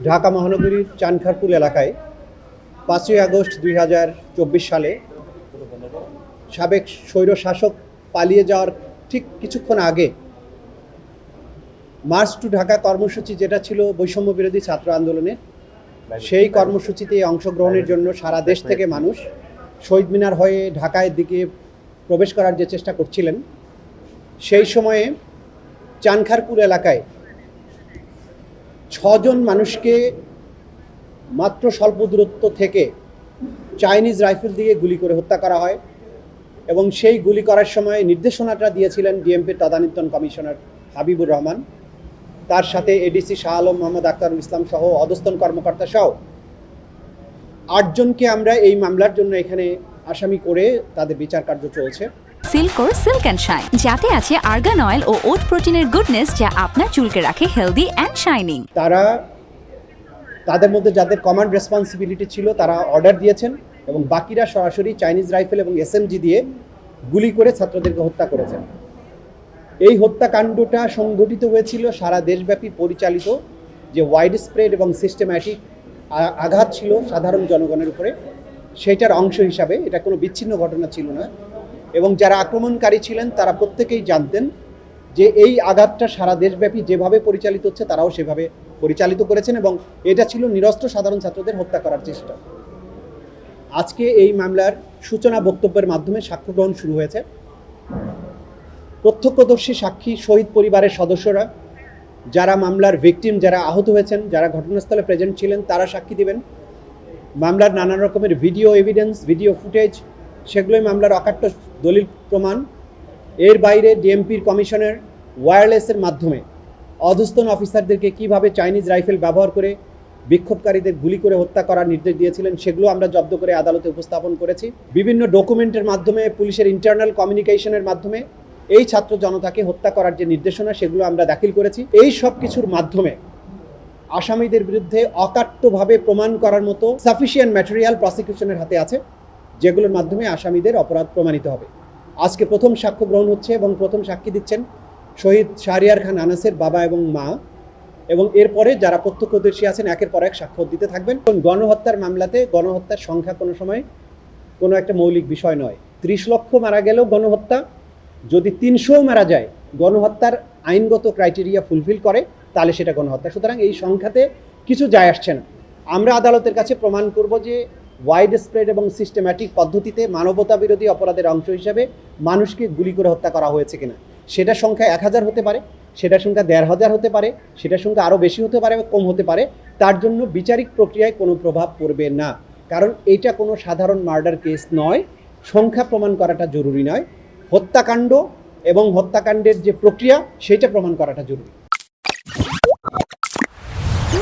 ঢাকা মহানগরীর চানখারপুল এলাকায় ৫ই আগস্ট ২০২৪ সালে সাবেক স্বৈরশাসক পালিয়ে যাওয়ার ঠিক কিছুক্ষণ আগে মার্চ টু ঢাকা কর্মসূচি, যেটা ছিল বৈষম্য বিরোধী ছাত্র আন্দোলনের, সেই কর্মসূচিতে অংশগ্রহণের জন্য সারা দেশ থেকে মানুষ শহীদ মিনার হয়ে ঢাকায় দিকে প্রবেশ করার যে চেষ্টা করছিলেন, সেই সময়ে চানখারপুল এলাকায় ৬ জন মানুষকে মাত্র স্বল্প দূরত্ব থেকে চাইনিজ রাইফেল দিয়ে গুলি করে হত্যা করা হয়। এবং সেই গুলি করার সময় নির্দেশনাটা দিয়েছিলেন ডিএমপির তদানীন্তন কমিশনার হাবিবুর রহমান, তার সাথে এডিসি শাহ আলম মোহাম্মদ আখতারুল ইসলাম সহ অধস্তন কর্মকর্তা সহ ৮ জনকে আমরা এই মামলার জন্য এখানে আসামি করে তাদের বিচার কার্য চলছে। সিল্কোর সিল্ক অ্যান্ড শাইন, যাতে আছে আর্গান অয়েল ও ওট প্রোটিনের গুডনেস, যা আপনার চুলকে রাখে হেলদি অ্যান্ড শাইনিং। তাদের মধ্যে যাদের কমান্ড রেসপন্সিবিলিটি ছিল তারা অর্ডার দিয়েছেন এবং বাকিরা সরাসরি চাইনিজ রাইফেল এবং এসএমজি দিয়ে গুলি করে ছাত্রদেরকে হত্যা করেছেন। এই হত্যাকাণ্ডটা সংঘটিত হয়েছিল সারা দেশব্যাপী পরিচালিত যে ওয়াইড স্প্রেড এবং সিস্টেম্যাটিক আঘাত ছিল সাধারণ জনগণের উপরে, সেইটার অংশ হিসাবে। এটা কোনো বিচ্ছিন্ন ঘটনা ছিল না। এবং যারা আক্রমণকারী ছিলেন তারা প্রত্যেকেই জানতেন যে এই আঘাতটা সারা দেশব্যাপী যেভাবে পরিচালিত হচ্ছে তারাও সেভাবে পরিচালিত করেছেন, এবং এটা ছিল নিরস্ত্র সাধারণ ছাত্রদের হত্যা করার চেষ্টা। আজকে এই মামলার সূচনা বক্তব্যের মাধ্যমে সাক্ষ্য গ্রহণ শুরু হয়েছে। প্রত্যক্ষদর্শী সাক্ষী, শহীদ পরিবারের সদস্যরা, যারা মামলার ভিকটিম, যারা আহত হয়েছেন, যারা ঘটনাস্থলে প্রেজেন্ট ছিলেন, তারা সাক্ষী দিবেন। মামলার নানান রকমের ভিডিও এভিডেন্স, ভিডিও ফুটেজ, সেগুলোই মামলার অকাট্য দলিল প্রমাণ। এর বাইরে ডিএমপির কমিশনের ওয়্যারলেসের মাধ্যমে অধস্তন অফিসারদেরকে কিভাবে চাইনিজ রাইফেল ব্যবহার করে বিক্ষোভকারীদের গুলি করে হত্যা করার নির্দেশ দিয়েছিলেন, সেগুলো আমরা জব্দ করে আদালতে উপস্থাপন করেছি। বিভিন্ন ডকুমেন্টের মাধ্যমে, পুলিশের ইন্টারনাল কমিউনিকেশনের মাধ্যমে এই ছাত্র জনতাকে হত্যা করার যে নির্দেশনা, সেগুলো আমরা দাখিল করেছি। এই সব কিছুর মাধ্যমে আসামিদের বিরুদ্ধে অকাট্যভাবে প্রমাণ করার মতো সাফিসিয়েন্ট ম্যাটেরিয়াল প্রসিকিউশনের হাতে আছে, যেগুলোর মাধ্যমে আসামিদের অপরাধ প্রমাণিত হবে। আজকে প্রথম সাক্ষ্য গ্রহণ হচ্ছে এবং প্রথম সাক্ষী দিচ্ছেন শহীদ শাহরিয়ার খান আনাসের বাবা এবং মা, এবং এরপরে যারা প্রত্যক্ষদর্শী আছেন একের পর এক সাক্ষ্য দিতে থাকবেন। গণহত্যার মামলাতে গণহত্যার সংখ্যা কোনো সময় কোনো একটা মৌলিক বিষয় নয়। ৩০ লক্ষ মারা গেলেও গণহত্যা, যদি ৩০০ মারা যায়, গণহত্যার আইনগত ক্রাইটেরিয়া ফুলফিল করে, তাহলে সেটা গণহত্যা। সুতরাং এই সংখ্যাতে কিছু যায় আসছে না। আমরা আদালতের কাছে প্রমাণ করব যে ওয়াইড স্প্রেড এবং সিস্টেম্যাটিক পদ্ধতিতে মানবতা বিরোধী অপরাধের অংশ হিসেবে মানুষকে গুলি করে হত্যা করা হয়েছে কিনা। সেটার সংখ্যা ১,০০০ হতে পারে, সেটার সংখ্যা ১,৫০০ হতে পারে, সেটার সংখ্যা আরও বেশি হতে পারে, কম হতে পারে। তার জন্য বিচারিক প্রক্রিয়ায় কোনো প্রভাব পড়বে না, কারণ এটা কোনো সাধারণ মার্ডার কেস নয়। সংখ্যা প্রমাণ করাটা জরুরি নয়, হত্যাকাণ্ড এবং হত্যাকাণ্ডের যে প্রক্রিয়া, সেইটা প্রমাণ করাটা জরুরি।